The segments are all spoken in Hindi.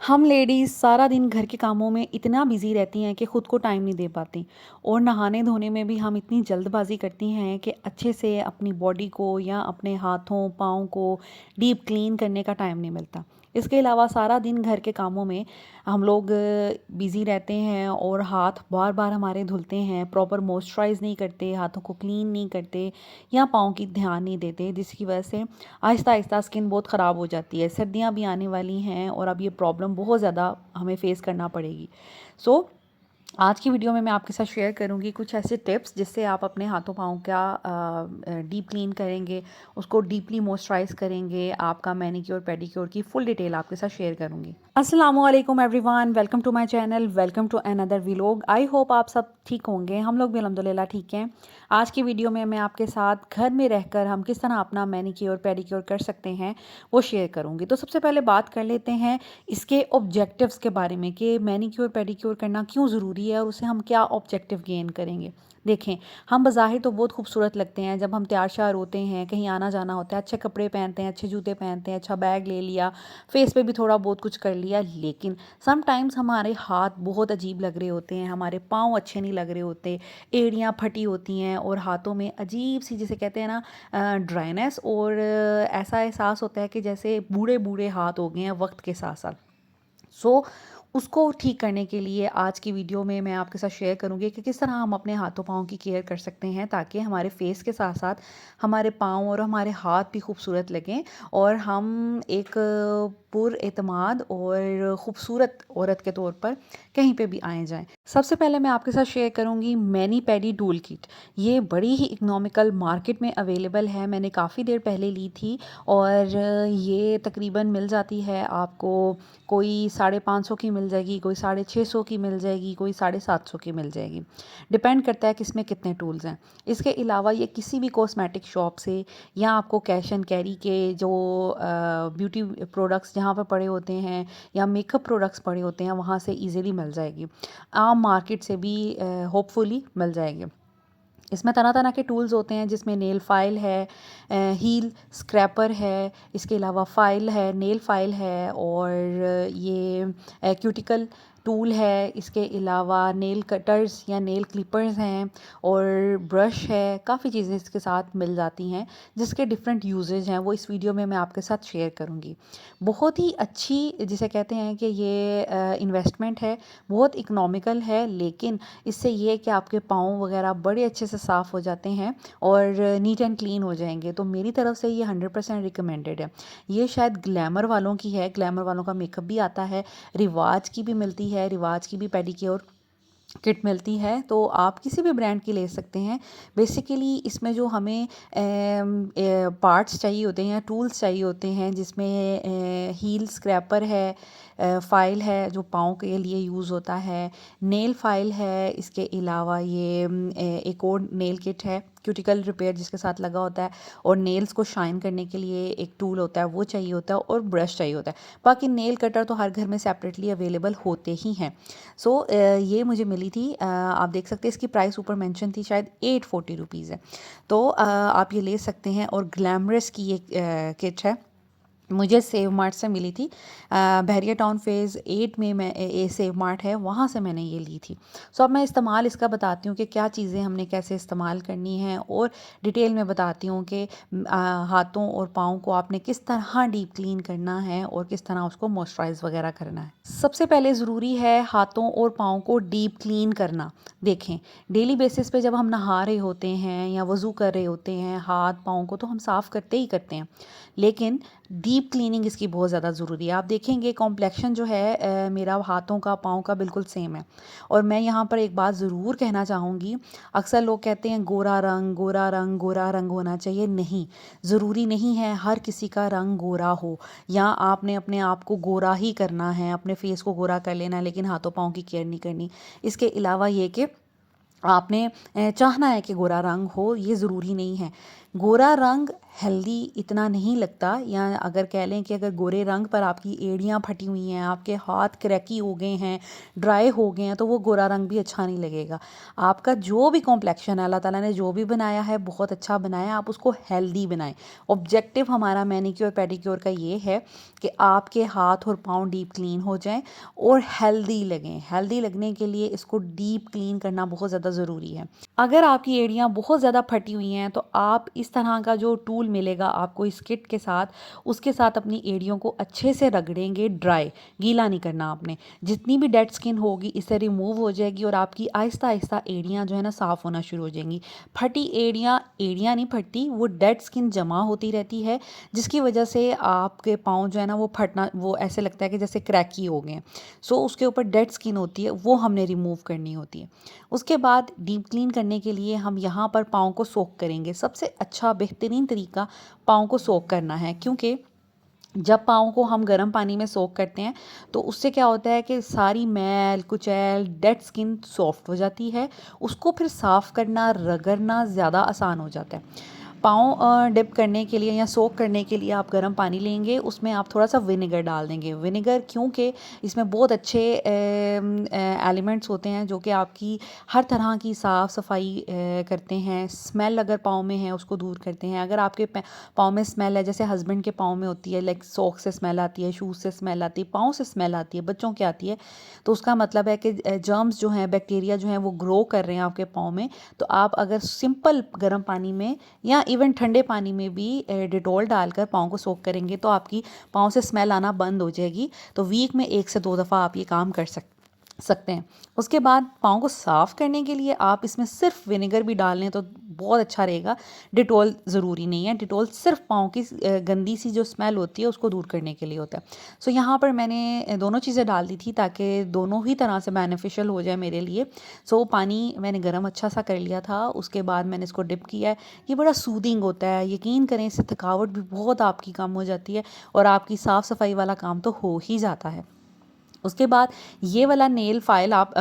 हम लेडीज़ सारा दिन घर के कामों में इतना बिज़ी रहती हैं कि ख़ुद को टाइम नहीं दे पाती और नहाने धोने में भी हम इतनी जल्दबाज़ी करती हैं कि अच्छे से अपनी बॉडी को या अपने हाथों पाँव को डीप क्लीन करने का टाइम नहीं मिलता। इसके अलावा सारा दिन घर के कामों में हम लोग बिज़ी रहते हैं और हाथ बार बार हमारे धुलते हैं, प्रॉपर मॉइस्चराइज़ नहीं करते, हाथों को क्लीन नहीं करते या पाँव की ध्यान नहीं देते, जिसकी वजह से आहिस्ता आहिस्ता स्किन बहुत ख़राब हो जाती है। सर्दियाँ भी आने वाली हैं और अब ये प्रॉब्लम बहुत ज़्यादा हमें फेस करना पड़ेगी। सो आज की वीडियो में मैं आपके साथ शेयर करूंगी कुछ ऐसे टिप्स जिससे आप अपने हाथों पाँव का डीप क्लीन करेंगे, उसको डीपली मॉइस्चराइज करेंगे। आपका मैनीक्योर पेडिक्योर की फुल डिटेल आपके साथ शेयर करूंगी। अस्सलामु अलैकुम everyone, welcome to my channel, welcome to another vlog. I hope आप सब ठीक होंगे। हम लोग भी अल्हम्दुलिल्लाह ठीक हैं। आज की वीडियो में मैं आपके साथ घर में रहकर हम किस तरह अपना मैनीक्योर पेडिक्योर कर सकते हैं वो शेयर करूंगी। तो सबसे पहले बात कर लेते हैं इसके ऑब्जेक्टिव्स के बारे में कि मैनीक्योर पेडिक्योर करना क्यों ज़रूरी है और उससे हम क्या ऑब्जेक्टिव गेन करेंगे। देखें, हम बज़ाहिर तो बहुत खूबसूरत लगते हैं जब हम तैयार श्यार होते हैं, कहीं आना जाना होता है, अच्छे कपड़े पहनते हैं, अच्छे जूते पहनते हैं, अच्छा बैग ले लिया, फेस पे भी थोड़ा बहुत कुछ कर लिया, लेकिन समटाइम्स हमारे हाथ बहुत अजीब लग रहे होते हैं, हमारे पाँव अच्छे नहीं लग रहे होते, एड़ियाँ फटी होती हैं और हाथों में अजीब सी, जिसे कहते हैं ना, ड्राइनेस, और ऐसा एहसास होता है कि जैसे बूढ़े बूढ़े हाथ हो गए हैं वक्त के साथ साथ। सो उसको ठीक करने के लिए आज की वीडियो में मैं आपके साथ शेयर करूंगी कि किस तरह हम अपने हाथों पाँव की केयर कर सकते हैं ताकि हमारे फेस के साथ साथ हमारे पाँव और हमारे हाथ भी खूबसूरत लगें और हम एक पुरएतमाद और ख़ूबसूरत औरत के तौर पर कहीं पे भी आए जाएं। सबसे पहले मैं आपके साथ शेयर करूंगी मैनी पैडी टूल किट। ये बड़ी ही इकोनॉमिकल मार्केट में अवेलेबल है। मैंने काफ़ी देर पहले ली थी और ये तकरीबन मिल जाती है आपको, कोई 550 की मिल जाएगी, कोई 650 की मिल जाएगी, कोई 750 की मिल जाएगी। डिपेंड करता है कि इसमें कितने टूल्स हैं। इसके अलावा ये किसी भी कॉस्मेटिक शॉप से या आपको कैश एंड कैरी के जो ब्यूटी प्रोडक्ट्स जहाँ पर पड़े होते हैं या मेकअप प्रोडक्ट्स पड़े होते हैं वहाँ से इजीली मिल जाएगी। आम मार्केट से भी होपफुली मिल जाएगी। इसमें तरह तरह के टूल्स होते हैं जिसमें नेल फाइल है, हील स्क्रैपर है, इसके अलावा फाइल है, नेल फाइल है, और ये क्यूटिकल टूल है। इसके अलावा नेल कटर्स या नेल क्लिपर्स हैं और ब्रश है। काफ़ी चीज़ें इसके साथ मिल जाती हैं जिसके डिफरेंट यूजेज हैं, वो इस वीडियो में मैं आपके साथ शेयर करूँगी। बहुत ही अच्छी, जिसे कहते हैं कि ये इन्वेस्टमेंट है, बहुत इकोनॉमिकल है, लेकिन इससे ये है कि आपके पाँव वगैरह बड़े अच्छे से साफ़ हो जाते हैं और नीट एंड क्लीन हो जाएंगे। तो मेरी तरफ से ये 100% रिकमेंडेड है। ये शायद ग्लैमर वालों की है, ग्लैमर वालों का मेकअप भी आता है, रिवाज की भी मिलती है, रिवाज की भी पेडिक्योर किट मिलती है, तो आप किसी भी ब्रांड की ले सकते हैं। बेसिकली इसमें जो हमें पार्ट्स चाहिए होते हैं, टूल्स चाहिए होते हैं, जिसमें हील स्क्रैपर है, फाइल है जो पाँव के लिए यूज़ होता है, नेल फाइल है, इसके अलावा ये एक और नेल किट है क्यूटिकल रिपेयर जिसके साथ लगा होता है, और नेल्स को शाइन करने के लिए एक टूल होता है वो चाहिए होता है, और ब्रश चाहिए होता है। बाकी नेल कटर तो हर घर में सेपरेटली अवेलेबल होते ही हैं। सो ये मुझे मिली थी, आप देख सकते हैं इसकी प्राइस ऊपर मेंशन थी, शायद 840 रुपीज़ है। तो आप ये ले सकते हैं। और ग्लैमरस की ये किट है, मुझे सेव मार्ट से मिली थी। बहरिया टाउन फेज़ 8 में मैं सेव मार्ट है, वहाँ से मैंने ये ली थी। सो अब मैं इस्तेमाल इसका बताती हूँ कि क्या चीज़ें हमने कैसे इस्तेमाल करनी है, और डिटेल में बताती हूँ कि हाथों और पाँव को आपने किस तरह डीप क्लीन करना है और किस तरह उसको मॉइस्चराइज वगैरह करना है। सबसे पहले ज़रूरी है हाथों और पाँव को डीप क्लीन करना। देखें, डेली बेसिस पे जब हम नहा रहे होते हैं या वज़ू कर रहे होते हैं, हाथ पाँव को तो हम साफ़ करते ही करते हैं, लेकिन डीप क्लीनिंग इसकी बहुत ज़्यादा ज़रूरी है। आप देखेंगे कॉम्प्लेक्शन जो है मेरा हाथों का पाँव का बिल्कुल सेम है। और मैं यहाँ पर एक बात ज़रूर कहना चाहूँगी, अक्सर लोग कहते हैं गोरा रंग गोरा रंग गोरा रंग होना चाहिए। नहीं, ज़रूरी नहीं है हर किसी का रंग गोरा हो, या आपने अपने आप को गोरा ही करना है, अपने फेस को गोरा कर लेना है, लेकिन हाथों पाँव की केयर नहीं करनी। इसके अलावा ये कि आपने चाहना है कि गोरा रंग हो, ये ज़रूरी नहीं है। गोरा रंग हेल्दी इतना नहीं लगता, या अगर कह लें कि अगर गोरे रंग पर आपकी एड़ियाँ फटी हुई हैं, आपके हाथ क्रैकी हो गए हैं, ड्राई हो गए हैं, तो वो गोरा रंग भी अच्छा नहीं लगेगा। आपका जो भी कॉम्प्लेक्शन है, अल्लाह ताला ने जो भी बनाया है बहुत अच्छा बनाया है, आप उसको हेल्दी बनाएं। ऑब्जेक्टिव हमारा मैनिक्योर पेडिक्योर का ये है कि आपके हाथ और पाँव डीप क्लीन हो जाएं और हेल्दी लगें। हेल्दी लगने के लिए इसको डीप क्लीन करना बहुत ज़्यादा ज़रूरी है। अगर आपकी एड़ियाँ बहुत ज़्यादा फटी हुई हैं तो आप इस तरह का जो टूल मिलेगा आपको इस किट के साथ, उसके साथ अपनी एड़ियों को अच्छे से रगड़ेंगे, ड्राई, गीला नहीं करना आपने। जितनी भी डेड स्किन होगी इससे रिमूव हो जाएगी और आपकी आहिस्ता आहिस्ता एड़ियाँ जो है ना साफ़ होना शुरू हो जाएंगी। फटी एड़ियाँ एड़ियाँ नहीं फटती, वो डेड स्किन जमा होती रहती है, जिसकी वजह से आपके पाँव जो है ना वो फटना, वो ऐसे लगता है कि जैसे क्रैकी हो गए हैं। सो उसके ऊपर डेड स्किन होती है, वो हमने रिमूव करनी होती है। उसके बाद डीप क्लीन करने के लिए हम यहाँ पर पाँव को सोक करेंगे। सबसे अच्छा बेहतरीन तरीका पाँव को सोक करना है, क्योंकि जब पाँव को हम गर्म पानी में सोक करते हैं तो उससे क्या होता है कि सारी मैल कुचैल डेड स्किन सॉफ्ट हो जाती है, उसको फिर साफ़ करना रगड़ना ज़्यादा आसान हो जाता है। पाँव डिप करने के लिए या सोक करने के लिए आप गर्म पानी लेंगे, उसमें आप थोड़ा सा विनेगर डाल देंगे। विनेगर क्योंकि इसमें बहुत अच्छे एलिमेंट्स होते हैं जो कि आपकी हर तरह की साफ़ सफाई करते हैं। स्मेल अगर पाँव में है उसको दूर करते हैं। अगर आपके पाँव में स्मेल है, जैसे हस्बैंड के पाँव में होती है, लाइक सॉक से स्मेल आती है, शूज़ से स्मेल आती है, पाँव से स्मेल आती है, बच्चों की आती है, तो उसका मतलब है कि जर्म्स जो हैं, बैक्टीरिया जो हैं वो ग्रो कर रहे हैं आपके पाँव में। तो आप अगर सिंपल गर्म पानी में या इवन ठंडे पानी में भी डिटॉल डालकर पाँव को सोक करेंगे तो आपकी पाँव से स्मेल आना बंद हो जाएगी। तो वीक में 1 से 2 दफ़ा आप ये काम कर सकते हैं। उसके बाद पाँव को साफ़ करने के लिए आप इसमें सिर्फ विनेगर भी डाल लें तो बहुत अच्छा रहेगा। डिटॉल ज़रूरी नहीं है, डिटॉल सिर्फ पाँव की गंदी सी जो स्मेल होती है उसको दूर करने के लिए होता है। सो यहाँ पर मैंने दोनों चीज़ें डाल दी थी ताकि दोनों ही तरह से बेनिफिशियल हो जाए मेरे लिए। सो पानी मैंने गर्म अच्छा सा कर लिया था, उसके बाद मैंने इसको डिप किया है। ये बड़ा सूदिंग होता है, यकीन करें इससे थकावट भी बहुत आपकी कम हो जाती है और आपकी साफ़ सफाई वाला काम तो हो ही जाता है। उसके बाद ये वाला नेल फाइल आप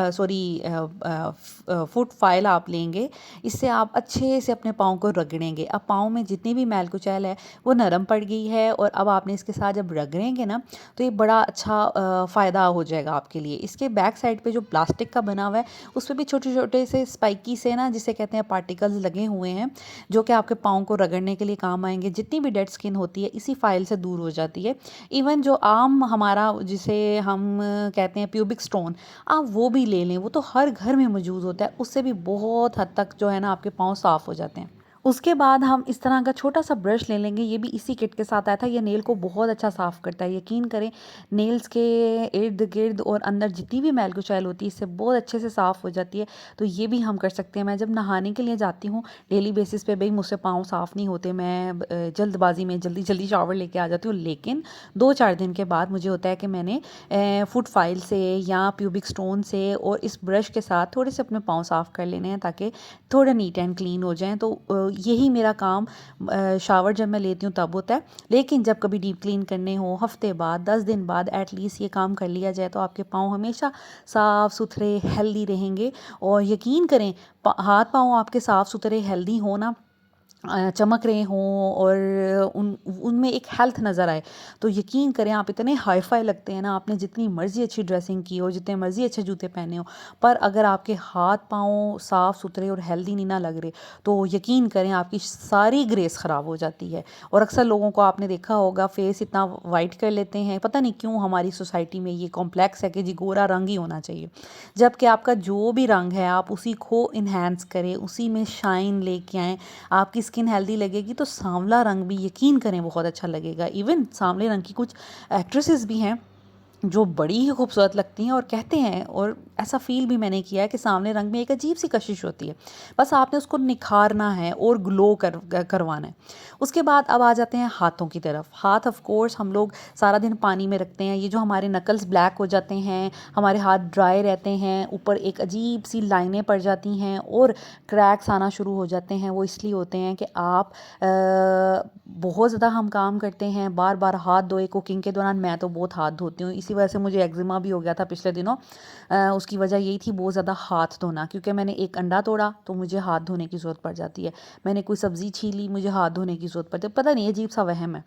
फुट फाइल आप लेंगे, इससे आप अच्छे से अपने पाँव को रगड़ेंगे। अब पाँव में जितनी भी मैल कुचैल है वो नरम पड़ गई है और अब आपने इसके साथ जब रगड़ेंगे ना तो ये बड़ा अच्छा फ़ायदा हो जाएगा आपके लिए। इसके बैक साइड पे जो प्लास्टिक का बना हुआ है उस पर भी छोटे छोटे से स्पाइकी से ना, जिसे कहते हैं पार्टिकल्स, लगे हुए हैं जो कि आपके पाँव को रगड़ने के लिए काम आएंगे। जितनी भी डेड स्किन होती है इसी फाइल से दूर हो जाती है। इवन जो आम हमारा जिसे हम कहते हैं प्यूबिक स्टोन, आप वो भी ले लें, वो तो हर घर में मौजूद होता है, उससे भी बहुत हद तक जो है ना आपके पाँव साफ़ हो जाते हैं। उसके बाद हम इस तरह का छोटा सा ब्रश ले लेंगे, ये भी इसी किट के साथ आया था। ये नेल को बहुत अच्छा साफ़ करता है, यकीन करें नेल्स के इर्द गिर्द और अंदर जितनी भी मैल कुचैल होती है इससे बहुत अच्छे से साफ़ हो जाती है। तो ये भी हम कर सकते हैं। मैं जब नहाने के लिए जाती हूँ डेली बेसिस पे, भाई मुझसे पाँव साफ़ नहीं होते, मैं जल्दबाजी में जल्दी जल्दी शावर लेके आ जाती हूँ, लेकिन 2-4 दिन के बाद मुझे होता है कि मैंने फुट फाइल से या प्यूबिक स्टोन से और इस ब्रश के साथ थोड़े से अपने पाँव साफ़ कर लेने हैं ताकि थोड़ा नीट एंड क्लीन हो जाएं। तो यही मेरा काम शावर जब मैं लेती हूँ तब होता है, लेकिन जब कभी डीप क्लीन करने हो, हफ्ते बाद 10 दिन बाद एटलीस्ट ये काम कर लिया जाए तो आपके पाँव हमेशा साफ़ सुथरे हेल्दी रहेंगे। और यकीन करें हाथ पाँव आपके साफ़ सुथरे हेल्दी हो ना, चमक रहे हों और उनमें एक हेल्थ नज़र आए, तो यकीन करें आप इतने हाई फाई लगते हैं ना, आपने जितनी मर्ज़ी अच्छी ड्रेसिंग की हो, जितने मर्ज़ी अच्छे जूते पहने हो, पर अगर आपके हाथ पाँव साफ़ सुथरे और हेल्दी नहीं ना लग रहे तो यकीन करें आपकी सारी ग्रेस ख़राब हो जाती है। और अक्सर लोगों को आपने देखा होगा फेस इतना वाइट कर लेते हैं, पता नहीं क्यों हमारी सोसाइटी में ये कॉम्प्लेक्स है कि जी गोरा रंग ही होना चाहिए, जबकि आपका जो भी रंग है आप उसी को इन्हेंस करें, उसी में शाइन लेके आएँ। आपकी स्किन हेल्दी लगेगी तो सांवला रंग भी यकीन करें बहुत अच्छा लगेगा। इवन सांवले रंग की कुछ एक्ट्रेसेस भी हैं जो बड़ी ही खूबसूरत लगती हैं और कहते हैं, और ऐसा फ़ील भी मैंने किया है कि सामने रंग में एक अजीब सी कशिश होती है, बस आपने उसको निखारना है और ग्लो करवाना है। उसके बाद अब आ जाते हैं हाथों की तरफ। हाथ ऑफ कोर्स हम लोग सारा दिन पानी में रखते हैं, ये जो हमारे नकल्स ब्लैक हो जाते हैं, हमारे हाथ ड्राई रहते हैं, ऊपर एक अजीब सी लाइनें पड़ जाती हैं और क्रैक्स आना शुरू हो जाते हैं, वो इसलिए होते हैं कि आप बहुत ज़्यादा हम काम करते हैं, बार बार हाथ धोए। कुकिंग के दौरान मैं तो बहुत हाथ धोती हूँ, इसी वजह से मुझे एक्जिमा भी हो गया था पिछले दिनों। उसकी वजह यही थी बहुत ज़्यादा हाथ धोना, क्योंकि मैंने एक अंडा तोड़ा तो मुझे हाथ धोने की ज़रूरत पड़ जाती है, मैंने कोई सब्ज़ी छीली मुझे हाथ धोने की ज़रूरत पड़ती है, पता नहीं अजीब सा वहम है।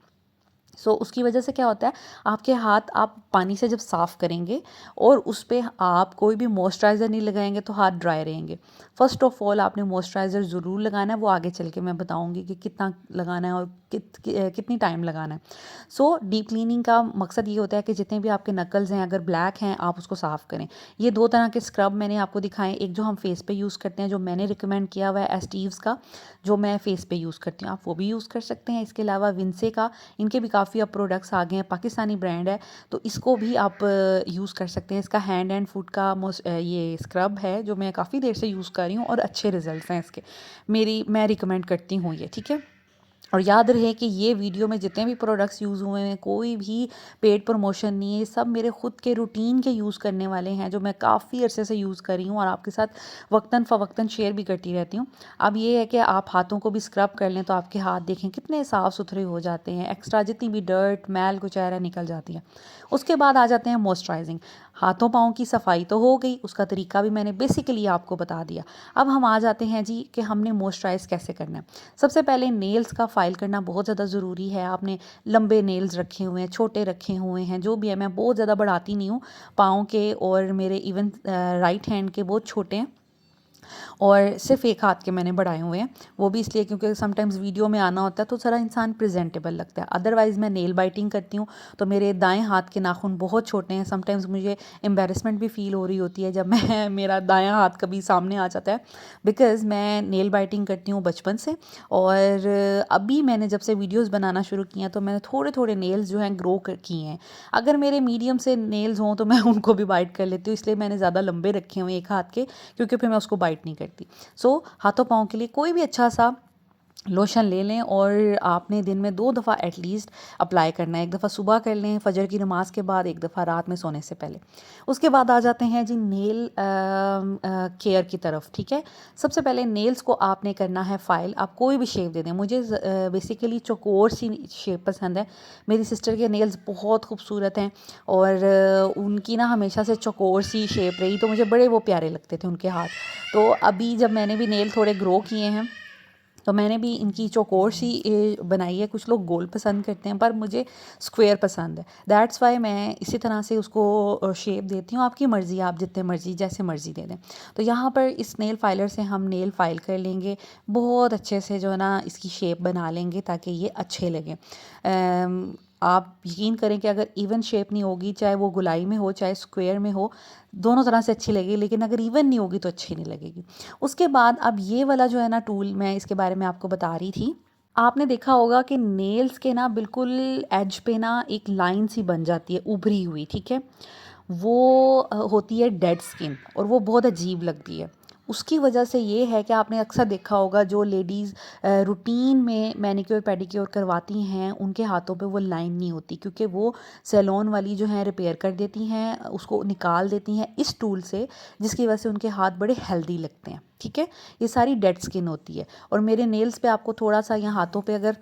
उसकी वजह से क्या होता है, आपके हाथ आप पानी से जब साफ़ करेंगे और उस पे आप कोई भी मॉइस्चराइज़र नहीं लगाएंगे तो हाथ ड्राई रहेंगे। फ़र्स्ट ऑफ़ ऑल आपने मॉइस्चराइज़र ज़रूर लगाना है, वो आगे चल के मैं बताऊँगी कि कितना लगाना है और कितनी टाइम लगाना है। डीप क्लीनिंग का मकसद ये होता है कि जितने भी आपके नकल्स हैं अगर ब्लैक हैं आप उसको साफ़ करें। ये 2 तरह के स्क्रब मैंने आपको दिखाएँ, एक जो हम फेस पे यूज़ करते हैं, जो मैंने रिकमेंड किया हुआ है एस्टीव्स का, जो मैं फेस पे यूज़ करती हूँ, आप वो भी यूज़ कर सकते हैं। इसके अलावा विंसे का, इनके भी काफ़ी अब प्रोडक्ट्स आ गए हैं, पाकिस्तानी ब्रांड है, तो इसको भी आप यूज़ कर सकते हैं। इसका हैंड एंड फुट का ये स्क्रब है जो मैं काफ़ी देर से यूज़ कर रही हूँ और अच्छे रिजल्ट्स हैं इसके, मैं रिकमेंड करती हूँ ये, ठीक है। और याद रहे कि ये वीडियो में जितने भी प्रोडक्ट्स यूज़ हुए हैं कोई भी पेड प्रमोशन नहीं है, ये सब मेरे खुद के रूटीन के यूज़ करने वाले हैं जो मैं काफ़ी अरसे से यूज़ कर रही हूँ और आपके साथ वक्तन फ़वक्तन शेयर भी करती रहती हूँ। अब ये है कि आप हाथों को भी स्क्रब कर लें तो आपके हाथ देखें कितने साफ़ सुथरे हो जाते हैं, एक्स्ट्रा जितनी भी डर्ट मैल कुचैरा निकल जाती है। उसके बाद आ जाते हैं मॉइस्चराइजिंग। हाथों पाँव की सफाई तो हो गई, उसका तरीका भी मैंने बेसिकली आपको बता दिया। अब हम आ जाते हैं जी कि हमने मॉइस्चराइज़ कैसे करना है। सबसे पहले नेल्स का फाइल करना बहुत ज़्यादा ज़रूरी है। आपने लंबे नेल्स रखे हुए हैं, छोटे रखे हुए हैं, जो भी है, मैं बहुत ज़्यादा बढ़ाती नहीं हूँ पाँव के, और मेरे इवन राइट हैंड के बहुत छोटे हैं और सिर्फ एक हाथ के मैंने बढ़ाए हुए हैं। वो भी इसलिए क्योंकि समटाइम्स वीडियो में आना होता है तो ज़रा इंसान प्रेजेंटेबल लगता है। अदरवाइज़ मैं नेल बाइटिंग करती हूँ तो मेरे दाएं हाथ के नाखून बहुत छोटे हैं। समटाइम्स मुझे एम्बेरसमेंट भी फ़ील हो रही होती है जब मैं मेरा दायां हाथ कभी सामने आ जाता है, बिकॉज़ मैं नेल बाइटिंग करती हूँ बचपन से। और अभी मैंने जब से वीडियोज़ बनाना शुरू किया तो मैंने थोड़े थोड़े नेल्स जो हैं ग्रो किए हैं। अगर मेरे मीडियम से नेल्स हों तो मैं उनको भी बाइट कर लेती हूँ, इसलिए मैंने ज़्यादा लंबे रखे हुए एक हाथ के, क्योंकि फिर मैं उसको बाइट नहीं करती। हाथों पाँव के लिए कोई भी अच्छा सा लोशन ले लें और आपने दिन में 2 दफ़ा एटलीस्ट अप्लाई करना है। एक दफ़ा सुबह कर लें फजर की नमाज के बाद, एक दफ़ा रात में सोने से पहले। उसके बाद आ जाते हैं जी नेल केयर की तरफ, ठीक है। सबसे पहले नेल्स को आपने करना है फाइल। आप कोई भी शेप दे दें, मुझे बेसिकली चौकोर सी शेप पसंद है। मेरी सिस्टर के नेल्स बहुत खूबसूरत हैं और उनकी ना हमेशा से चौकोर सी शेप रही, तो मुझे बड़े वो प्यारे लगते थे उनके हाथ। तो अभी जब मैंने भी नेल थोड़े ग्रो किए हैं तो मैंने भी इनकी चौकोर सी बनाई है। कुछ लोग गोल पसंद करते हैं पर मुझे स्क्वायर पसंद है, दैट्स वाई मैं इसी तरह से उसको शेप देती हूँ। आपकी मर्ज़ी, आप जितने मर्ज़ी जैसे मर्ज़ी दे दें। तो यहाँ पर इस नेल फाइलर से हम नेल फाइल कर लेंगे, बहुत अच्छे से जो है ना इसकी शेप बना लेंगे ताकि ये अच्छे लगें। आप यकीन करें कि अगर इवन शेप नहीं होगी, चाहे वो गुलाई में हो चाहे स्क्वायर में हो, दोनों तरह से अच्छी लगेगी, लेकिन अगर इवन नहीं होगी तो अच्छी नहीं लगेगी। उसके बाद अब ये वाला जो है ना टूल, मैं इसके बारे में आपको बता रही थी। आपने देखा होगा कि नेल्स के ना बिल्कुल एज पे ना एक लाइन सी बन जाती है उभरी हुई, ठीक है। वो होती है डेड स्किन और वो बहुत अजीब लगती है। उसकी वजह से ये है कि आपने अक्सर देखा होगा जो लेडीज़ रूटीन में मैनिक्योर पेडिक्योर करवाती हैं उनके हाथों पे वो लाइन नहीं होती, क्योंकि वो सैलून वाली जो हैं रिपेयर कर देती हैं, उसको निकाल देती हैं इस टूल से, जिसकी वजह से उनके हाथ बड़े हेल्दी लगते हैं, ठीक है। ये सारी डेड स्किन होती है। और मेरे नेल्स पे आपको थोड़ा सा यहाँ हाथों पे अगर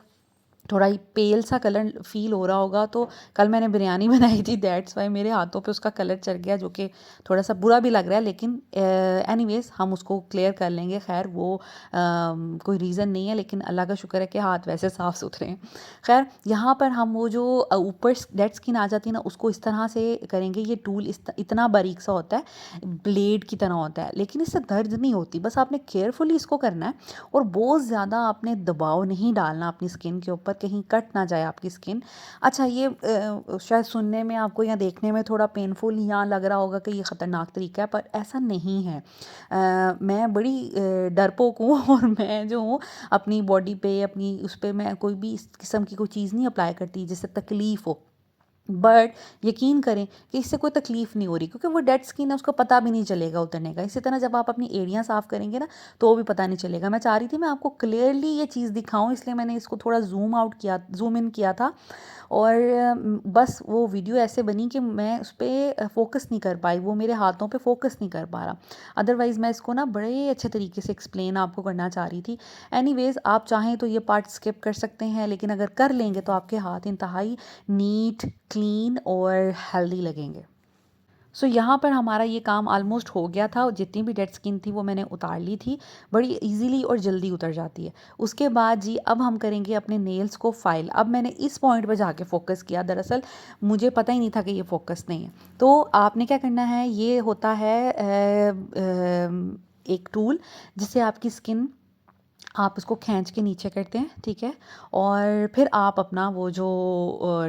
थोड़ा ही पेल सा कलर फ़ील हो रहा होगा, तो कल मैंने बिरयानी बनाई थी, दैट्स वाई मेरे हाथों पे उसका कलर चढ़ गया, जो कि थोड़ा सा बुरा भी लग रहा है, लेकिन एनीवेज़ हम उसको क्लियर कर लेंगे। खैर वो कोई रीज़न नहीं है, लेकिन अल्लाह का शुक्र है कि हाथ वैसे साफ़ सुथरे हैं। खैर यहाँ पर हम वो जो ऊपर डेड स्किन आ जाती है ना, उसको इस तरह से करेंगे। ये टूल इतना बारीक सा होता है, ब्लेड की तरह होता है, लेकिन इससे दर्द नहीं होती। बस आपने केयरफुली इसको करना है और बहुत ज़्यादा आपने दबाव नहीं डालना अपनी स्किन के ऊपर, कहीं कट ना जाए आपकी स्किन। अच्छा, ये शायद सुनने में आपको या देखने में थोड़ा पेनफुल या लग रहा होगा कि ये ख़तरनाक तरीका है, पर ऐसा नहीं है। मैं बड़ी डरपोक हूँ और मैं जो हूँ अपनी बॉडी पे, अपनी उस पे मैं कोई भी इस किस्म की कोई चीज़ नहीं अप्लाई करती जिससे तकलीफ़ हो। बट यकीन करें कि इससे कोई तकलीफ़ नहीं हो रही, क्योंकि वो डेड स्किन है, उसको पता भी नहीं चलेगा उतरने का। इसी तरह जब आप अपनी एड़ियाँ साफ़ करेंगे ना, तो वो भी पता नहीं चलेगा। मैं चाह रही थी मैं आपको क्लियरली ये चीज़ दिखाऊं, इसलिए मैंने इसको थोड़ा ज़ूम इन किया था। और बस वो वीडियो ऐसे बनी कि मैं उस पर फोकस नहीं कर पाई, वो मेरे हाथों पे फोकस नहीं कर पा रहा। अदरवाइज़ मैं इसको ना बड़े अच्छे तरीके से एक्सप्लेन आपको करना चाह रही थी। एनीवेज़ आप चाहें तो ये पार्ट स्किप कर सकते हैं, लेकिन अगर कर लेंगे तो आपके हाथ इंतहाई नीट, क्लीन और हेल्दी लगेंगे। सो यहाँ पर हमारा ये काम ऑलमोस्ट हो गया था। जितनी भी डेड स्किन थी वो मैंने उतार ली थी। बड़ी इजीली और जल्दी उतर जाती है। उसके बाद जी अब हम करेंगे अपने नेल्स को फाइल। अब मैंने इस पॉइंट पर जाके फोकस किया, दरअसल मुझे पता ही नहीं था कि ये फोकस नहीं है। तो आपने क्या करना है, ये होता है एक टूल जिससे आपकी स्किन, आप उसको खींच के नीचे करते हैं, ठीक है, और फिर आप अपना वो जो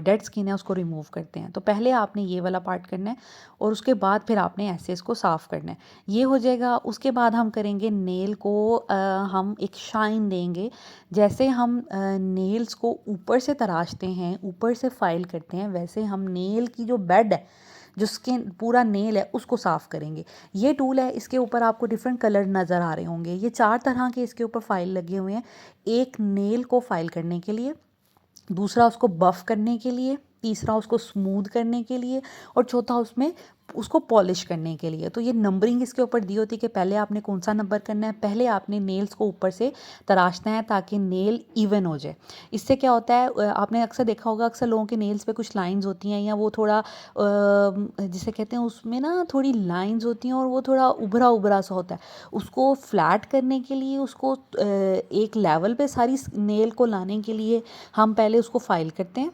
डेड स्किन है उसको रिमूव करते हैं। तो पहले आपने ये वाला पार्ट करना है और उसके बाद फिर आपने ऐसे इसको साफ़ करना है। ये हो जाएगा। उसके बाद हम करेंगे नेल को हम एक शाइन देंगे। जैसे हम नेल्स को ऊपर से तराशते हैं, ऊपर से फाइल करते हैं, वैसे हम नेल की जो बेड है, जो स्किन पूरा नेल है, उसको साफ़ करेंगे। ये टूल है, इसके ऊपर आपको डिफरेंट कलर नज़र आ रहे होंगे। ये 4 तरह के इसके ऊपर फाइल लगे हुए हैं। एक नेल को फाइल करने के लिए, दूसरा उसको बफ़ करने के लिए, तीसरा उसको स्मूद करने के लिए और चौथा उसमें उसको पॉलिश करने के लिए। तो ये नंबरिंग इसके ऊपर दी होती है कि पहले आपने कौन सा नंबर करना है। पहले आपने नेल्स को ऊपर से तराशना है ताकि नेल इवन हो जाए। इससे क्या होता है, आपने अक्सर देखा होगा, अक्सर लोगों के नेल्स पे कुछ लाइंस होती हैं या वो थोड़ा जिसे कहते हैं उसमें ना थोड़ी लाइंस होती हैं और वो थोड़ा उभरा उभरा सा होता है। उसको फ्लैट करने के लिए, उसको एक लेवल पे सारी नेल को लाने के लिए हम पहले उसको फाइल करते हैं।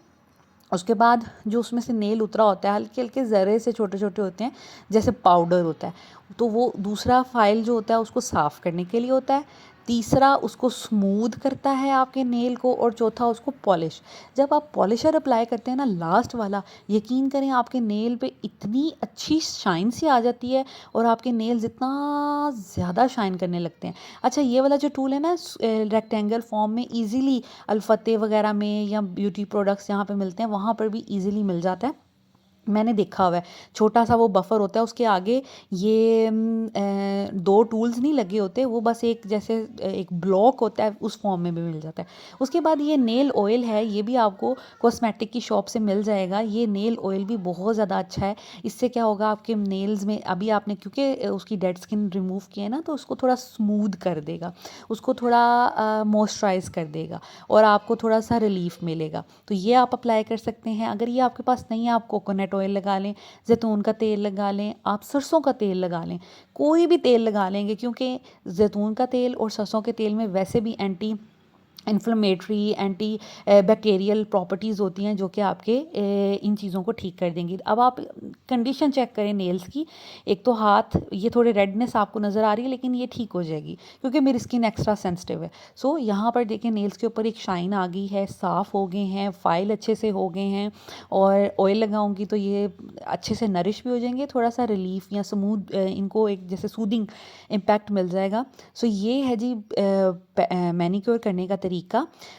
उसके बाद जो उसमें से नेल उतरा होता है, हल्के हल्के ज़रे से छोटे छोटे होते हैं, जैसे पाउडर होता है, तो वो दूसरा फाइल जो होता है उसको साफ़ करने के लिए होता है। तीसरा उसको स्मूद करता है आपके नेल को और चौथा उसको पॉलिश। जब आप पॉलिशर अप्लाई करते हैं ना, लास्ट वाला, यकीन करें आपके नेल पे इतनी अच्छी शाइन सी आ जाती है और आपके नेल्स इतना ज़्यादा शाइन करने लगते हैं। अच्छा, ये वाला जो टूल है ना, रेक्टेंगल फॉर्म में ईज़िली अल्फ़ते वगैरह में या ब्यूटी प्रोडक्ट्स जहाँ पे मिलते हैं वहाँ पर भी ईज़िली मिल जाता है। मैंने देखा हुआ है, छोटा सा वो बफर होता है, उसके आगे ये 2 टूल्स नहीं लगे होते, वो बस एक जैसे एक ब्लॉक होता है, उस फॉर्म में भी मिल जाता है। उसके बाद ये नेल ऑयल है, ये भी आपको कॉस्मेटिक की शॉप से मिल जाएगा। ये नेल ऑयल भी बहुत ज़्यादा अच्छा है। इससे क्या होगा, आपके नेल्स में अभी आपने क्योंकि उसकी डेड स्किन रिमूव की है ना, तो उसको थोड़ा स्मूद कर देगा, उसको थोड़ा मॉइस्चराइज़ कर देगा और आपको थोड़ा सा रिलीफ मिलेगा। तो ये आप अप्लाई कर सकते हैं। अगर ये आपके पास नहीं है, आप कोकोनट ऑयल लगा लें, जैतून का तेल लगा लें, आप सरसों का तेल लगा लें, कोई भी तेल लगा लेंगे, क्योंकि जैतून का तेल और सरसों के तेल में वैसे भी anti inflammatory, anti bacterial properties होती हैं जो कि आपके इन चीज़ों को ठीक कर देंगी। अब आप कंडीशन चेक करें नेल्स की। एक तो हाथ, ये थोड़े रेडनेस आपको नज़र आ रही है, लेकिन ये ठीक हो जाएगी क्योंकि मेरी स्किन एक्स्ट्रा सेंसिटिव है। सो यहाँ पर देखें, नेल्स के ऊपर एक शाइन आ गई है, साफ़ हो गए हैं, फाइल अच्छे से हो गए हैं और ऑयल लगाऊंगी तो ये अच्छे से नरिश भी हो जाएंगे, थोड़ा सा रिलीफ या स्मूथ, इनको एक जैसे सूदिंग इम्पैक्ट मिल जाएगा। सो ये है जी मैनिक्योर करने का तरीका।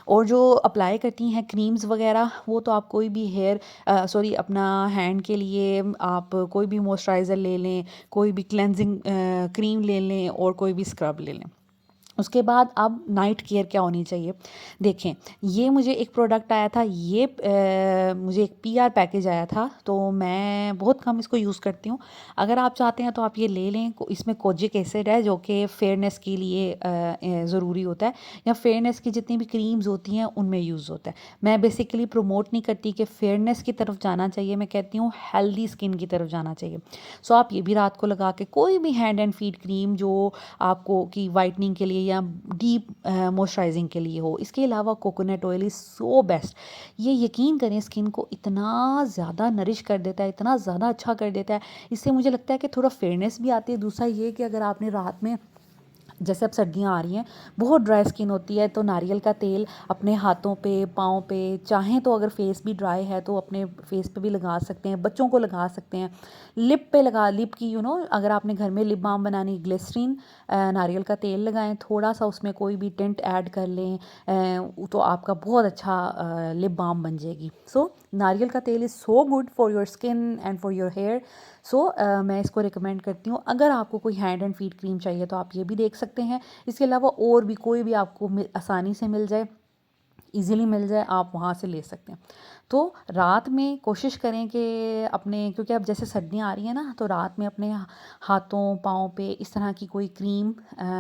और जो अप्लाई करती हैं क्रीम्स वगैरह, वो तो आप कोई भी अपना हैंड के लिए आप कोई भी मॉइस्चराइज़र ले लें, कोई भी क्लेंजिंग क्रीम ले लें और कोई भी स्क्रब ले लें। उसके बाद अब नाइट केयर क्या होनी चाहिए, देखें, ये मुझे एक प्रोडक्ट आया था, ये मुझे एक पीआर पैकेज आया था, तो मैं बहुत कम इसको यूज़ करती हूँ। अगर आप चाहते हैं तो आप ये ले लें। इसमें कोजिक एसिड है जो कि फेयरनेस के लिए ज़रूरी होता है, या फेयरनेस की जितनी भी क्रीम्स होती हैं उनमें यूज़ होता है। मैं बेसिकली प्रमोट नहीं करती कि फेयरनेस की तरफ जाना चाहिए, मैं कहती हूँ हेल्दी स्किन की तरफ जाना चाहिए। सो आप ये भी रात को लगा के, कोई भी हैंड एंड फीट क्रीम जो आपको की वाइटनिंग के लिए या डीप मॉइस्चराइजिंग के लिए हो। इसके अलावा coconut oil is so best. ये यकीन करें स्किन को इतना ज़्यादा नरिश कर देता है, इतना ज़्यादा अच्छा कर देता है। इससे मुझे लगता है कि थोड़ा फेयरनेस भी आती है। दूसरा ये कि अगर आपने रात में, जैसे अब सर्दियाँ आ रही हैं, बहुत ड्राई स्किन होती है, तो नारियल का तेल अपने हाथों पे, पाँव पे, चाहें तो अगर फेस भी ड्राई है तो अपने फेस पे भी लगा सकते हैं, बच्चों को लगा सकते हैं, लिप पे लगा, लिप की अगर आपने घर में लिप बाम बनानी, ग्लिसरीन नारियल का तेल लगाएं, थोड़ा सा उसमें कोई भी टिंट ऐड कर लें, तो आपका बहुत अच्छा लिप बाम बन जाएगी। सो नारियल का तेल is so good for your skin and for your hair. So मैं इसको रिकमेंड करती हूँ। अगर आपको कोई हैंड एंड फीट क्रीम चाहिए तो आप ये भी देख सकते हैं। इसके अलावा और भी कोई भी आपको आसानी से मिल जाए, ईज़िली मिल जाए आप वहाँ से ले सकते हैं। तो रात में कोशिश करें कि अपने, क्योंकि अब जैसे सर्दियाँ आ रही हैं ना, तो रात में अपने हाथों पाँव पे इस तरह की कोई क्रीम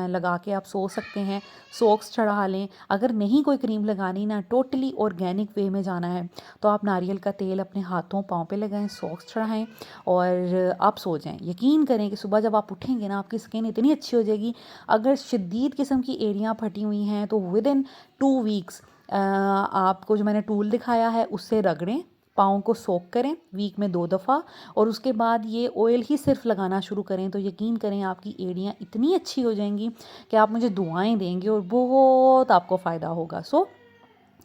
लगा के आप सो सकते हैं। सॉक्स चढ़ा लें। अगर नहीं कोई क्रीम लगानी ना, टोटली ऑर्गेनिक वे में जाना है, तो आप नारियल का तेल अपने हाथों पाँव पे लगाएं, सॉक्स चढ़ाएं और आप सो जाएं। यकीन करें कि सुबह जब आप उठेंगे ना, आपकी स्किन इतनी अच्छी हो जाएगी। अगर शदीद किस्म की एड़ियाँ फटी हुई हैं तो विद इन 2 वीक्स आपको जो मैंने टूल दिखाया है उससे रगड़ें, पाँव को सोक करें वीक में 2 दफ़ा, और उसके बाद ये ऑयल ही सिर्फ लगाना शुरू करें, तो यकीन करें आपकी एड़ियाँ इतनी अच्छी हो जाएंगी कि आप मुझे दुआएं देंगे और बहुत आपको फ़ायदा होगा। सो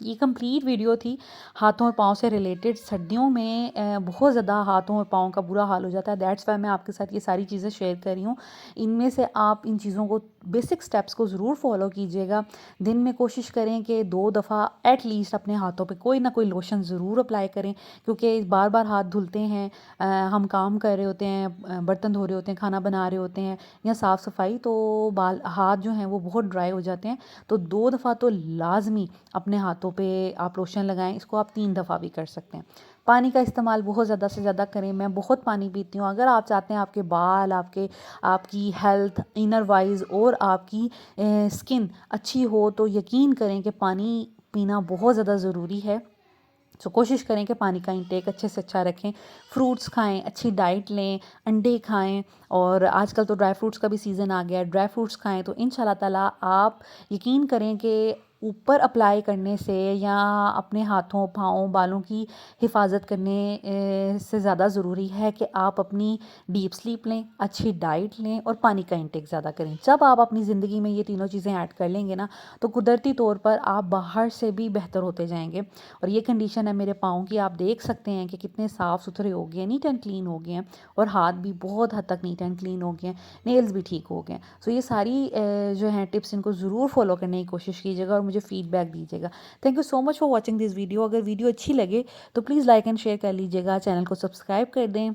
ये कंप्लीट वीडियो थी हाथों और पाँव से रिलेटेड। सर्दियों में बहुत ज़्यादा हाथों और पाँव का बुरा हाल हो जाता है, दैट्स वाई मैं आपके साथ ये सारी चीज़ें शेयर कर रही हूँ। इनमें से आप इन चीज़ों को, बेसिक स्टेप्स को ज़रूर फॉलो कीजिएगा। दिन में कोशिश करें कि 2 दफ़ा एट लीस्ट अपने हाथों पे कोई ना कोई लोशन ज़रूर अप्लाई करें, क्योंकि बार बार हाथ धुलते हैं, हम काम कर रहे होते हैं, बर्तन धो रहे होते हैं, खाना बना रहे होते हैं या साफ़ सफाई, तो बाल हाथ जो हैं वो बहुत ड्राई हो जाते हैं। तो 2 दफ़ा तो लाजमी अपने हाथों पे आप लोशन लगाएं। इसको आप 3 दफ़ा भी कर सकते हैं। पानी का इस्तेमाल बहुत ज़्यादा से ज़्यादा करें। मैं बहुत पानी पीती हूँ। अगर आप चाहते हैं आपके बाल, आपकी हेल्थ इनर वाइज और आपकी स्किन अच्छी हो, तो यकीन करें कि पानी पीना बहुत ज़्यादा ज़रूरी है। तो कोशिश करें कि पानी का इंटेक अच्छे से अच्छा रखें। फ्रूट्स खाएं, अच्छी डाइट लें, अंडे खाएं, और आजकल तो ड्राई फ्रूट्स का भी सीज़न आ गया है, ड्राई फ्रूट्स खाएं। तो इंशाल्लाह ताला आप यकीन करें कि ऊपर अप्लाई करने से या अपने हाथों पाँव बालों की हिफाजत करने से ज़्यादा ज़रूरी है कि आप अपनी डीप स्लीप लें, अच्छी डाइट लें और पानी का इंटेक ज़्यादा करें। जब आप अपनी ज़िंदगी में ये तीनों चीज़ें ऐड कर लेंगे ना, तो कुदरती तौर पर आप बाहर से भी बेहतर होते जाएंगे। और ये कंडीशन है मेरे पाँव की, आप देख सकते हैं कि कितने साफ़ सुथरे हो गए हैं, नीट एंड क्लीन हो गए हैं, और हाथ भी बहुत हद तक नीट एंड क्लीन हो गए हैं, नेल्स भी ठीक हो गए हैं। सो ये सारी जो हैं टिप्स, इनको ज़रूर फॉलो करने की कोशिश कीजिएगा और मुझे फीडबैक दीजिएगा। Thank you so much for watching this video. अगर वीडियो अच्छी लगे तो प्लीज़ लाइक एंड शेयर कर लीजिएगा, चैनल को सब्सक्राइब कर दें,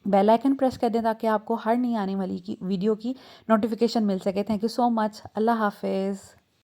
बेल आइकन प्रेस कर दें ताकि आपको हर नई आने वाली की वीडियो की नोटिफिकेशन मिल सके। Thank you so much. अल्लाह हाफिज़।